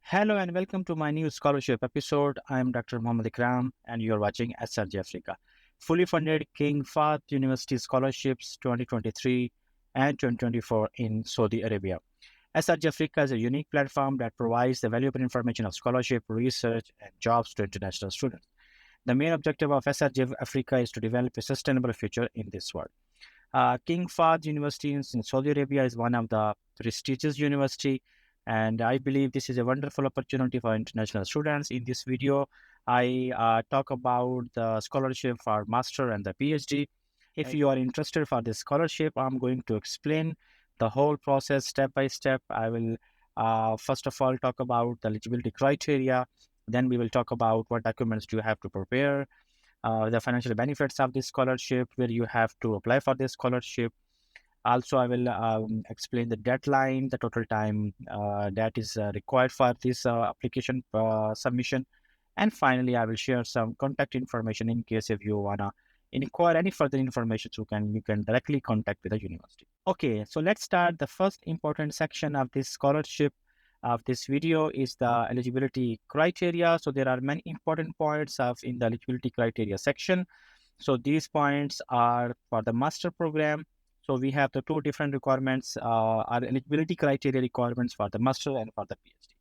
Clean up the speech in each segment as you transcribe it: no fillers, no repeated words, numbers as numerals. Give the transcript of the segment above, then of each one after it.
Hello and welcome to my new scholarship episode. I am Dr. Mohammad Ikram and you are watching SRJAFRICA, fully funded King Fahd University Scholarships 2023 and 2024 in Saudi Arabia. SRJAFRICA is a unique platform that provides the valuable information of scholarship, research, and jobs to international students. The main objective of SRJAFRICA is to develop a sustainable future in this world. King Fahd University in Saudi Arabia is one of the prestigious universities, and I believe this is a wonderful opportunity for international students. In this video, I talk about the scholarship for master and the PhD. If you are interested for this scholarship, I'm going to explain the whole process step by step. I will first of all talk about the eligibility criteria. Then we will talk about what documents do you have to prepare, the financial benefits of this scholarship, where you have to apply for this scholarship. Also, I will explain the deadline, the total time that is required for this application submission. And finally, I will share some contact information in case if you want to inquire any further information, you can directly contact with the university. Okay, so let's start. The first important section of this scholarship of this video is the eligibility criteria. So there are many important points in the eligibility criteria section. So these points are for the master program. So we have the two different requirements, are eligibility criteria requirements for the master and for the PhD.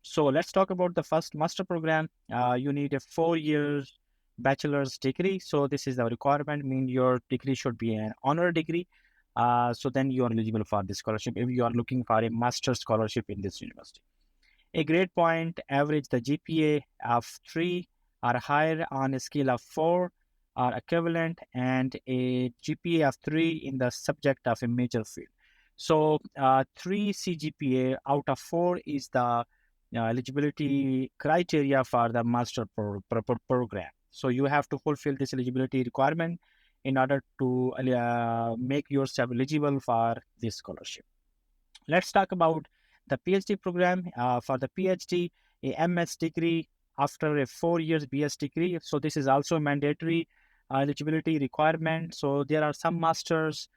So let's talk about the first master program. You need a 4 years bachelor's degree. So this is the requirement, mean your degree should be an honor degree. So then you are eligible for this scholarship if you are looking for a master scholarship in this university. A grade point average, the GPA of 3 or higher on a scale of 4 are equivalent, and a GPA of 3 in the subject of a major field. So 3 CGPA out of 4 is the eligibility criteria for the master program. So you have to fulfill this eligibility requirement in order to make yourself eligible for this scholarship. Let's talk about the PhD program. For the PhD, a MS degree after a 4 years BS degree. So this is also mandatory eligibility requirement. So there are some masters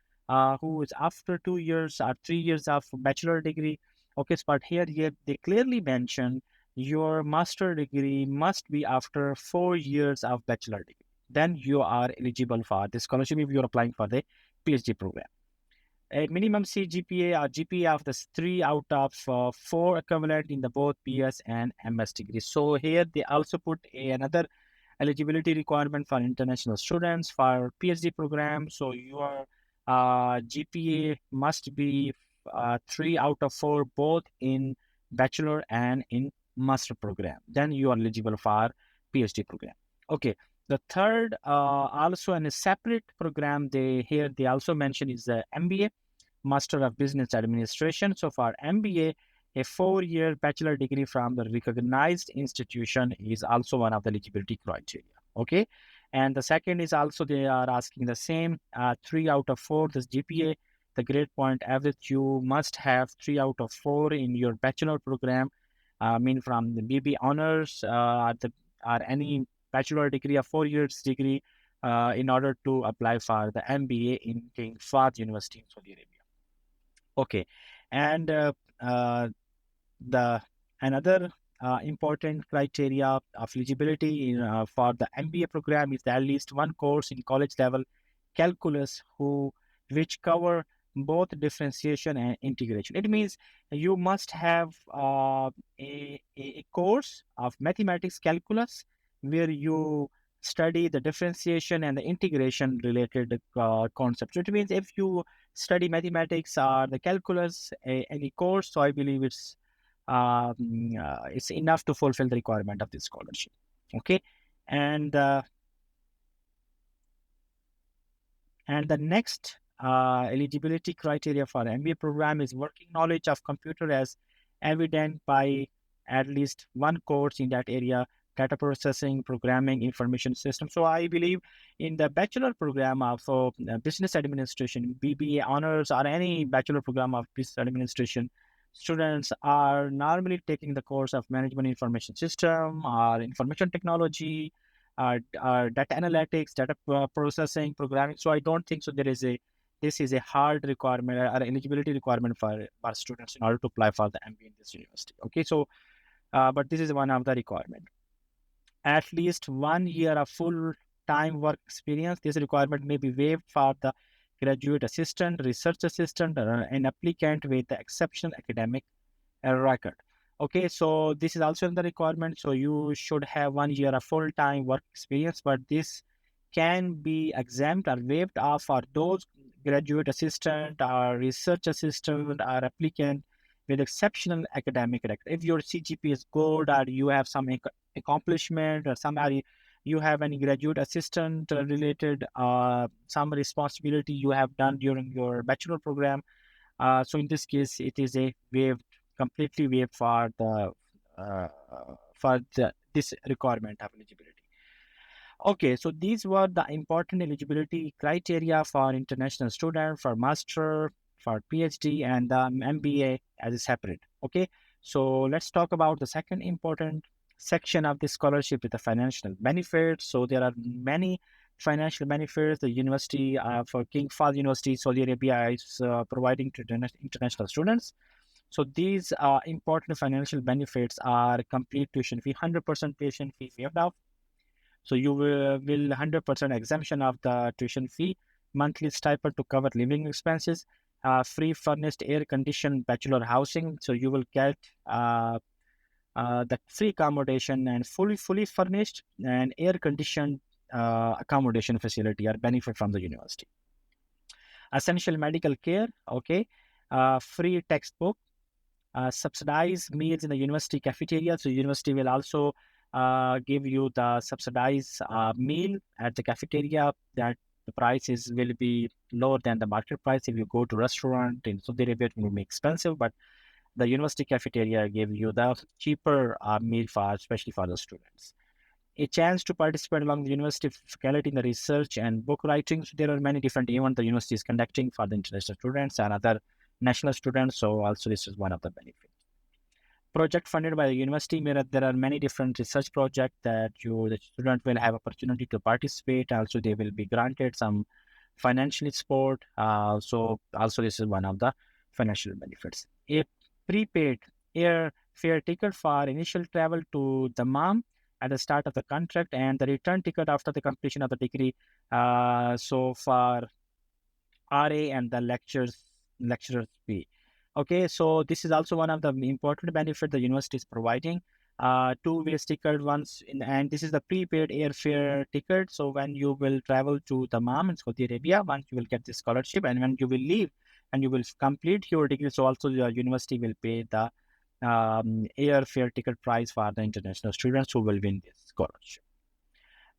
who is after 2 years or 3 years of bachelor degree. Okay, but here they clearly mention your master degree must be after 4 years of bachelor degree. Then you are eligible for this scholarship if you are applying for the PhD program. A minimum CGPA or GPA of the 3 out of 4 equivalent in the both PS and MS degree. So here they also put another eligibility requirement for international students for PhD program. So your GPA must be 3 out of 4 both in bachelor and in master program. Then you are eligible for PhD program. Okay. The third, also in a separate program, they also mention is the MBA, Master of Business Administration. So for MBA, a 4-year bachelor degree from the recognized institution is also one of the eligibility criteria. Okay. And the second is also they are asking the same 3 out of 4, this GPA, the grade point average, you must have 3 out of 4 in your bachelor program, mean from the BB honors or any bachelor degree or 4 years degree in order to apply for the MBA in King Fahd University in Saudi Arabia. Okay, and the another important criteria of eligibility for the MBA program is that at least one course in college level calculus which cover both differentiation and integration. It means you must have a course of mathematics calculus where you study the differentiation and the integration related concepts. It means if you study mathematics or the calculus, any course, so I believe it's enough to fulfill the requirement of this scholarship. Okay, and the next eligibility criteria for MBA program is working knowledge of computer as evident by at least one course in that area: data processing, programming, information system. So I believe in the bachelor program of business administration, BBA honors, or any bachelor program of business administration, students are normally taking the course of management information system or information technology, data analytics, data processing, programming. So I don't think so. This is a hard requirement or eligibility requirement for students in order to apply for the MBA in this university. Okay, so but this is one of the requirement. At least 1 year of full-time work experience. This requirement may be waived for the graduate assistant, research assistant, or an applicant with the exceptional academic record. Okay, so this is also in the requirement. So you should have 1 year of full-time work experience, but this can be exempt or waived off for those graduate assistant or research assistant or applicant with exceptional academic record. If your CGP is good or you have some accomplishment or somebody you have any graduate assistant related some responsibility you have done during your bachelor program, so in this case it is a waived, completely waived for this requirement of eligibility. Okay, so these were the important eligibility criteria for international student, for master, for PhD, and the MBA as a separate. Okay, so let's talk about the second important section of this scholarship with the financial benefits. So there are many financial benefits. The university for King Fahd University, Saudi Arabia, is providing to international students. So these important financial benefits are complete tuition fee, 100% tuition fee waived off. So you will 100% exemption of the tuition fee, monthly stipend to cover living expenses, free furnished air-conditioned bachelor housing. So you will get the free accommodation and fully furnished and air-conditioned accommodation facility or benefit from the university. Essential medical care, okay, free textbook, subsidized meals in the university cafeteria. So university will also give you the subsidized meal at the cafeteria. That the prices will be lower than the market price. If you go to restaurant in Saudi Arabia, it will be expensive, but the university cafeteria give you the cheaper meal for, especially for the students. A chance to participate along the university faculty in the research and book writing. So there are many different events the university is conducting for the international students and other national students. So also this is one of the benefits. Project funded by the university. There are many different research projects that the student will have opportunity to participate. Also, they will be granted some financial support. So also this is one of the financial benefits. A prepaid air fare ticket for initial travel to Dammam at the start of the contract and the return ticket after the completion of the degree. So for RA and the lecturers fee. Okay, so this is also one of the important benefits the university is providing. Two-way ticket once, and this is the prepaid airfare ticket. So when you will travel to Dammam in Saudi Arabia, once you will get the scholarship, and when you will leave and you will complete your degree, so also the university will pay the airfare ticket price for the international students who will win this scholarship.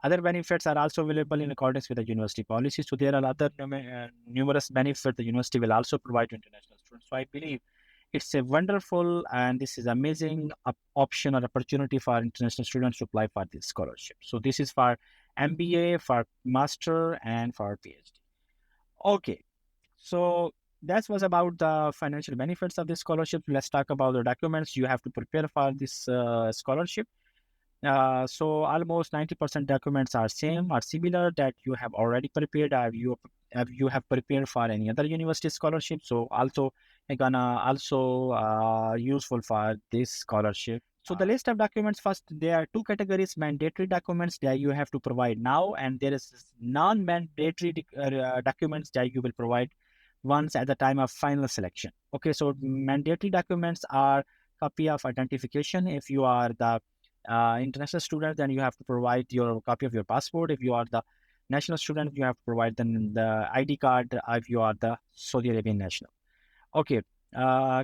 Other benefits are also available in accordance with the university policy. So there are other numerous benefits the university will also provide to international students. So I believe it's a wonderful and this is amazing option or opportunity for international students to apply for this scholarship. So this is for MBA, for master, and for PhD. Okay, so that was about the financial benefits of this scholarship. Let's talk about the documents you have to prepare for this scholarship. So almost 90% documents are same or similar that you have already prepared. You have prepared for any other university scholarship. So also useful for this scholarship. So the list of documents, first there are two categories: mandatory documents that you have to provide now, and there is non-mandatory documents that you will provide once at the time of final selection. Okay, so mandatory documents are copy of identification. If you are the international student, then you have to provide your copy of your passport. If you are the national student, you have to provide then the ID card if you are the Saudi Arabian national. Okay.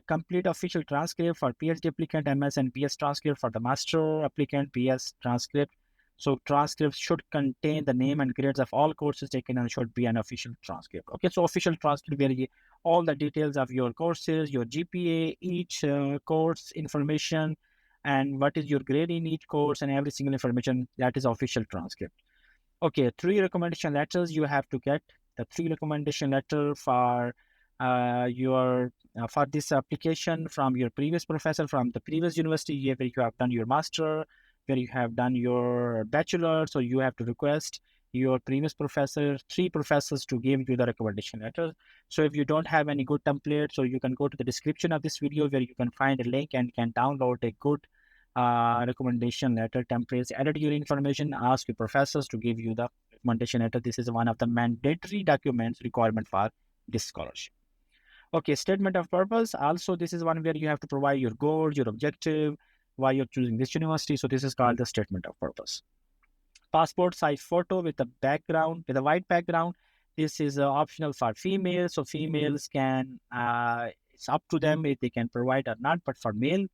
Complete official transcript for PhD applicant, MS and PS transcript for the master applicant, PS transcript. So transcripts should contain the name and grades of all courses taken and should be an official transcript. Okay, so official transcript where all the details of your courses, your GPA, each course information, and what is your grade in each course and every single information, that is official transcript. Okay, 3 recommendation letters you have to get. The 3 recommendation letter for your for this application from your previous professor from the previous university where you have done your master, where you have done your bachelor. So you have to request your previous professor, 3 professors to give you the recommendation letter. So if you don't have any good template, so you can go to the description of this video where you can find a link and can download a good recommendation letter templates, edit your information, ask your professors to give you the recommendation letter. This is one of the mandatory documents requirement for this scholarship. Okay, statement of purpose. Also, this is one where you have to provide your goals, your objective, why you're choosing this university. So this is called the statement of purpose. Passport size photo with a background, with a white background. This is optional for females. So females can, it's up to them if they can provide or not. But for male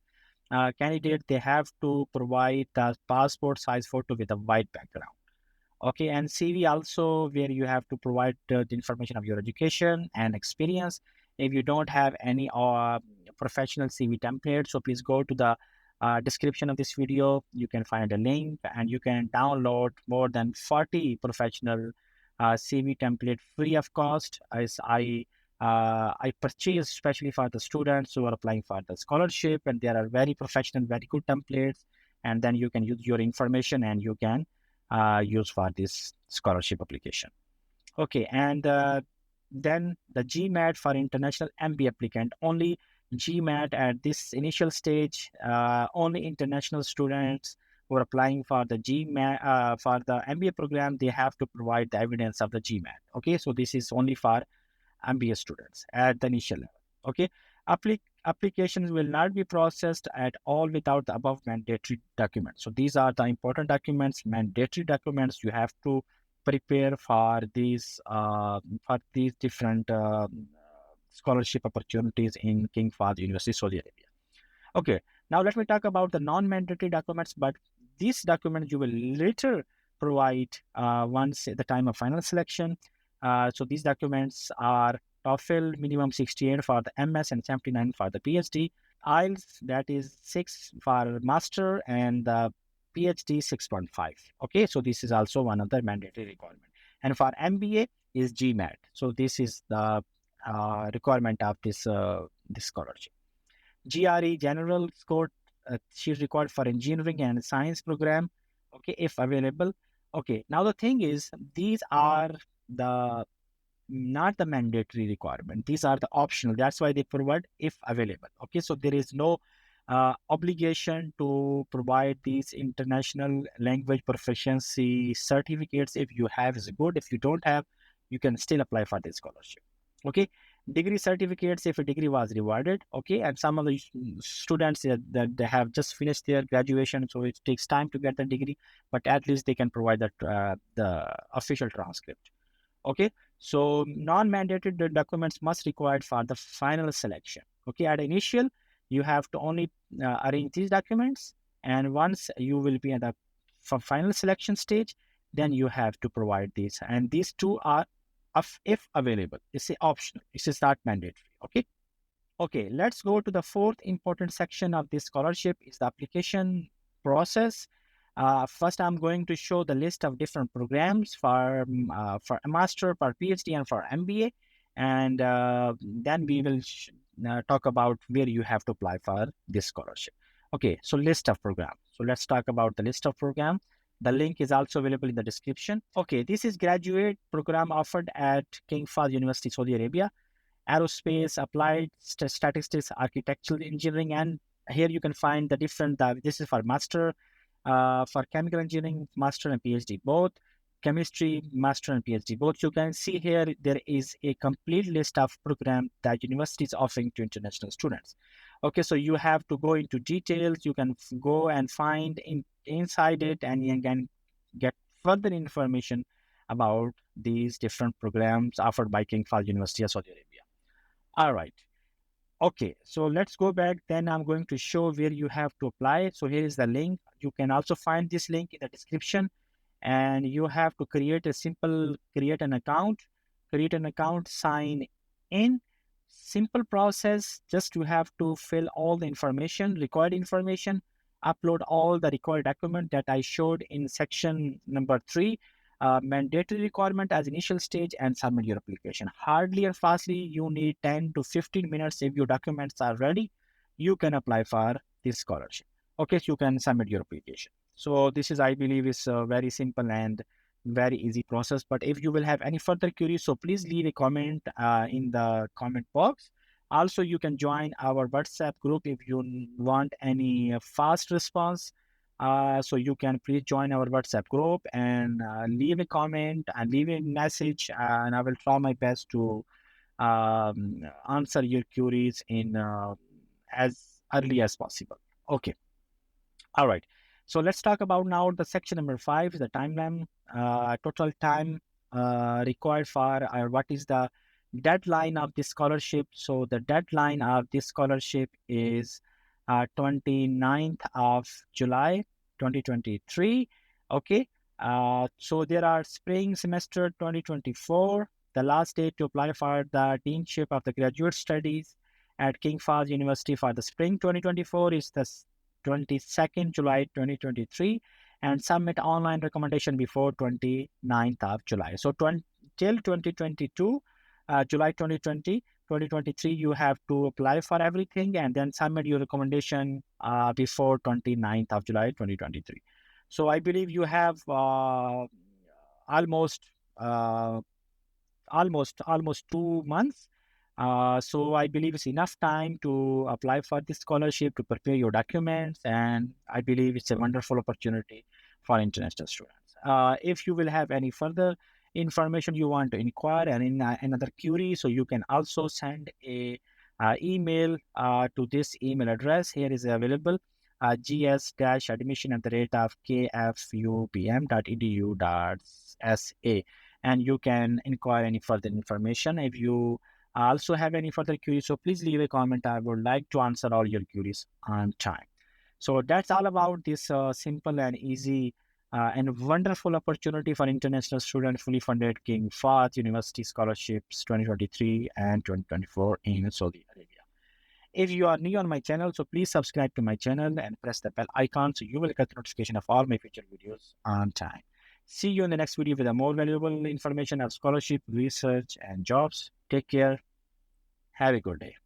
candidate, they have to provide the passport size photo with a white background. Okay, and CV also where you have to provide the information of your education and experience. If you don't have any professional CV template, so please go to the description of this video. You can find a link and you can download more than 40 professional CV template free of cost. As I purchase especially for the students who are applying for the scholarship, and there are very professional, very good templates, and then you can use your information and you can use for this scholarship application. Okay, and then the GMAT for international MBA applicant, only GMAT at this initial stage, only international students who are applying for the GMAT, for the MBA program, they have to provide the evidence of the GMAT. Okay, so this is only for MBA students at the initial level. Okay, applications will not be processed at all without the above mandatory documents. So these are the important documents, mandatory documents you have to prepare for these different scholarship opportunities in King Fahd University, Saudi Arabia. Okay, now let me talk about the non-mandatory documents, but these documents you will later provide once at the time of final selection. So these documents are TOEFL minimum 68 for the MS and 79 for the PhD. IELTS, that is 6 for master, and the PhD 6.5. Okay, so this is also one of the mandatory requirement. And for MBA is GMAT. So this is the requirement of this scholarship. GRE, general score, she's required for engineering and science program. Okay, if available. Okay, now the thing is, these are the not the mandatory requirement. These are the optional. That's why they provide if available. Okay, so there is no obligation to provide these international language proficiency certificates. If you have, is good. If you don't have, you can still apply for this scholarship. Okay, degree certificates if a degree was rewarded. Okay, and some of the students that they have just finished their graduation, so it takes time to get the degree, but at least they can provide that the official transcript. Okay, so non-mandatory documents must required for the final selection. Okay, at initial, you have to only arrange these documents, and once you will be at the final selection stage, then you have to provide these. And these two are, if available, it's optional. This is not mandatory. Okay. Okay, let's go to the fourth important section of this scholarship is the application process. First, I'm going to show the list of different programs for a master, for PhD, and for MBA, and then we will talk about where you have to apply for this scholarship. Okay, so list of programs. So let's talk about the list of programs. The link is also available in the description. Okay, this is graduate program offered at King Fahd University, Saudi Arabia. Aerospace, applied statistics, architectural engineering, and here you can find the different, this is for master, for chemical engineering, master and PhD both. chemistry, master and PhD both. You can see here there is a complete list of programs that university is offering to international students. Okay, so you have to go into details. You can go and find inside it, and you can get further information about these different programs offered by King Fahd University of Saudi Arabia. All right. Okay, so let's go back. Then I'm going to show where you have to apply. So here is the link. You can also find this link in the description, and you have to create an account, sign in. Simple process. Just you have to fill all the required information, upload all the required document that I showed in section number 3, mandatory requirement as initial stage, and submit your application. Hardly and fastly, you need 10 to 15 minutes. If your documents are ready, you can apply for this scholarship. Okay, so you can submit your application. So this is, I believe, is a very simple and very easy process. But if you will have any further queries, so please leave a comment in the comment box. Also, you can join our WhatsApp group if you want any fast response. So you can please join our WhatsApp group and leave a comment and leave a message, and I will try my best to answer your queries in as early as possible. Okay. All right. So let's talk about now the section number 5, the timeline, total time required for, what is the deadline of this scholarship. So the deadline of this scholarship is 29th of July, 2023. Okay. So there are spring semester 2024. The last date to apply for the deanship of the graduate studies at King Fahd University for the spring 2024 is the 22nd July 2023, and submit online recommendation before 29th of July. So till 2022, July 2023, you have to apply for everything and then submit your recommendation before 29th of July 2023. So I believe you have almost 2 months. So I believe it's enough time to apply for this scholarship, to prepare your documents, and I believe it's a wonderful opportunity for international students. If you will have any further information you want to inquire and in another query, so you can also send a email to this email address. Here is available, gs-admission@kfupm.edu.sa, and you can inquire any further information. If you also have any further queries, so please leave a comment. I would like to answer all your queries on time. So that's all about this simple and easy and wonderful opportunity for international students, fully funded King Fahd University Scholarships 2023 and 2024 in Saudi Arabia. If you are new on my channel, so please subscribe to my channel and press the bell icon so you will get the notification of all my future videos on time. See you in the next video with a more valuable information of scholarship, research, and jobs. Take care. Have a good day.